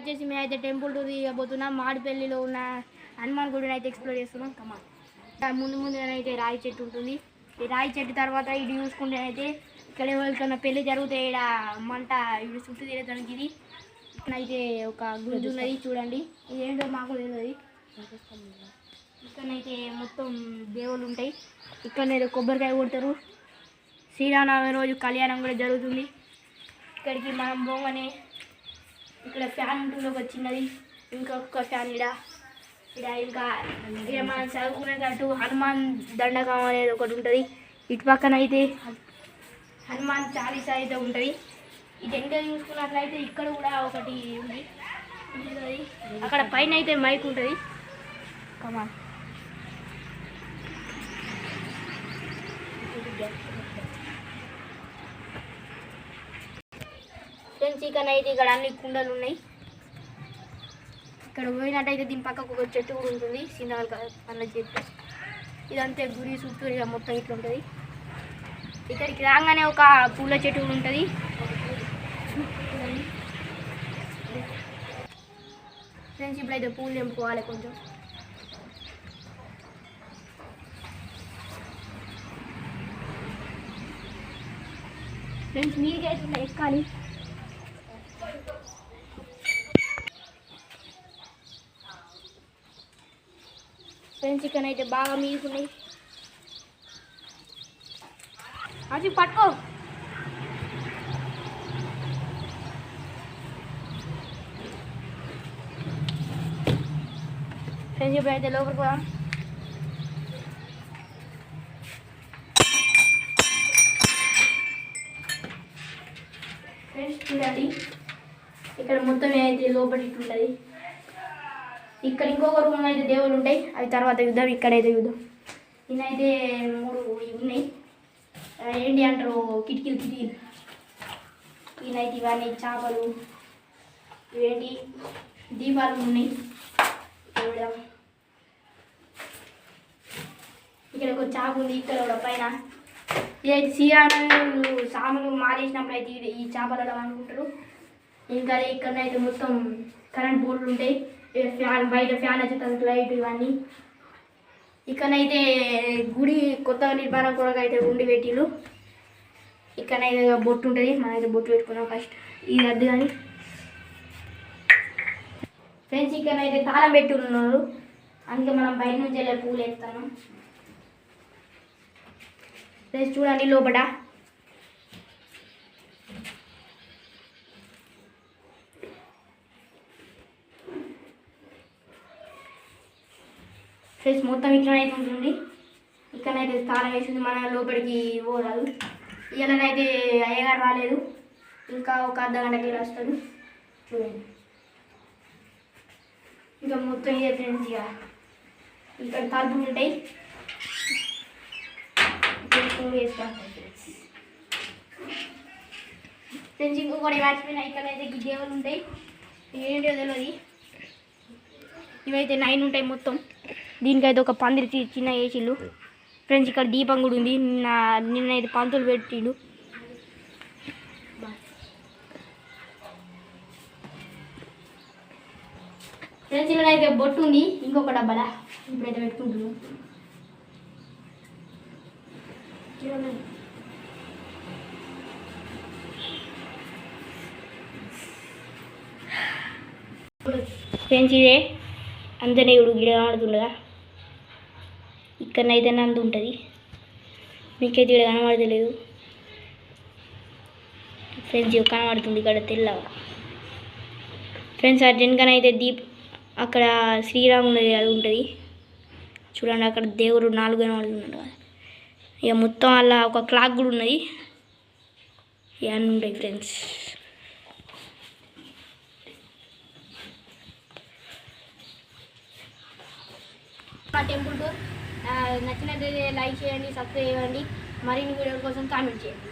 వచ్చేసి మేమైతే temple tour ఇవ్వబోతున్నాం. మాడిపల్లిలో ఉన్న హనుమాన్ గుడిని అయితే ఎక్స్ప్లోర్ చేస్తున్నాం. కమాన్ ముందుగానైతే రాయి చెట్టు ఉంటుంది. ఈ రాయి చెట్టు తర్వాత ఇది చూసుకుంటేనైతే ఇక్కడ ఎవరికన్నా పెళ్లి జరిగితే ఇక్కడ మంట ఇది చుట్టూ తిరగడానికి ఇది ఇక్కడైతే ఒక గుంజు ఉన్నది చూడండి. ఇదేంటో మాకు తెలియదు. ఇక్కడనైతే మొత్తం దేవుళ్ళు ఉంటాయి. ఇక్కడనైతే కొబ్బరికాయ కొడతారు. శ్రీరామనవమి రోజు కళ్యాణం కూడా జరుగుతుంది. ఇక్కడికి మనం పోగానే ఇక్కడ ఫ్యాన్ ఉంటుంది ఒక చిన్నది, ఇంకొక ఫ్యాన్ ఇక్కడ ఇంకా ఇక్కడ మనం చదువుకునేటట్టు హనుమాన్ దండకం అనేది ఒకటి ఉంటుంది. ఇటు పక్కన అయితే హనుమాన్ చాలీసా అయితే ఉంటుంది. ఇటు ఎంత చూసుకున్నట్లయితే ఇక్కడ కూడా ఒకటి ఉంది. అక్కడ పైన అయితే మైక్ ఉంటుంది. కమాన్ ఫ్రెండ్స్, ఇక్కడ అన్ని కుండలు ఉన్నాయి. ఇక్కడ పోయినట్టయితే దీని పక్కకు ఒక చెట్టు కూడా ఉంటుంది, సింహాల పండ్ల చెట్టు. ఇదంతే గురి చుట్టూ ఇక మొత్తం ఇట్లా ఉంటుంది. ఇక్కడికి రాగానే ఒక పూల చెట్టు కూడా ఉంటుంది. ఫ్రెండ్స్, ఇప్పుడైతే పూలు తెంపుకోవాలి కొంచెం. ఫ్రెండ్స్, మీరికైతే ఎక్కాలి. ఫ్రెండ్స్, ఇక్కడైతే బాగా మీకున్నాయి. అది పట్టుకో. ఫ్రెండ్స్, ఇప్పుడైతే లోపలికి పోదాం. ఫ్రెండ్స్, చూడండి ఇక్కడ మొత్తం అయితే లోపలి ఉంటుంది. ఇక్కడ ఇంకొక రూమ్ అయితే దేవుళ్ళు ఉంటాయి, అవి తర్వాత యుద్ధం. ఇక్కడైతే యుద్ధం. ఈయనైతే 3 ఉన్నాయి. ఏంటి అంటారు, కిటికీలు. ఈయనైతే ఇవన్నీ చేపలు, ఇవేంటి దీపాలు ఉన్నాయి. ఇక్కడ ఒక చేప ఉంది. ఇక్కడ కూడా పైన ఇదైతే శ్రీరాములు సాములు మారేసినప్పుడు అయితే ఈ చేపలలో అనుకుంటారు. ఇంకా ఇక్కడనైతే మొత్తం కరెంట్ బోర్డులు ఉంటాయి. ఫ్యాన్ బయట ఫ్యాన్ వచ్చేటందుకు లైట్ ఇవన్నీ. ఇక్కడనైతే గుడి కొత్తగా నిర్మాణం కూడా అయితే ఉండి పెట్టిళ్ళు. ఇక్కడనైతే బొట్టు ఉంటుంది. మనమైతే బొట్టు పెట్టుకున్నాం ఫస్ట్. ఇది అద్దు కానీ ఫ్రెండ్స్, ఇక్కడనైతే తాళం పెట్టి ఉన్నారు. అందుకే మనం బయట నుంచి వెళ్ళే పూలు వేస్తాను. ఫ్రెండ్స్, చూడండి లోపల ఫ్రెండ్స్ మొత్తం ఇక్కడనైతే ఉంటుంది. ఇక్కడనైతే తాళం వేసింది. మన లోపలికి పోరాదు. ఇక్కడనైతే అయ్యగారు రాలేదు, ఇంకా ఒక అర్ధగంటకి వస్తాడు. చూడండి ఇంకా మొత్తం ఇదే ఫ్రెండ్స్. ఇక్కడ తలుపులు ఉంటాయి. ఫ్రెండ్స్, ఇంకొకటి మర్చిపోయినా, ఇక్కడైతే దేవుళ్ళు ఉంటాయి. ఏంటో తెలియదు. ఇవైతే 9 ఉంటాయి మొత్తం. దీనికైతే ఒక పందిరి చిన్న వేసిళ్ళు. ఫ్రెండ్స్, ఇక్కడ దీపం కూడా ఉంది. నిన్నైతే పంతులు పెట్టిండు. ఫ్రెండ్స్, ఇక్కడ అయితే బొట్టు ఉంది. ఇంకొక డబ్బాలా ఇప్పుడైతే పెట్టుకుంటున్నాం. ఫ్రెండ్స్, ఇదే ఆంజనేయుడు గిడ కనబడుతుండగా. ఇక్కడనైతే నంది ఉంటుంది. మీకైతే ఇక్కడ కనబడతలేదు. ఫ్రెండ్స్, ఇవి కనబడుతుంది ఇక్కడ తెల్లగా. ఫ్రెండ్స్, అర్జెంట్గానైతే అక్కడ శ్రీరాముడు అది ఉంటుంది చూడండి. అక్కడ దేవుడు 4 కనబడుతున్నాడు కదా. ఇక మొత్తం అలా ఒక క్లాక్ కూడా ఉన్నది. ఇవన్నీ ఉంటాయి ఫ్రెండ్స్. మా టెంపుల్ టూర్ నచ్చినట్లయితే లైక్ చేయండి, సబ్స్క్రైబ్ చేయండి. మరిన్ని వీడియోల కోసం కామెంట్ చేయండి.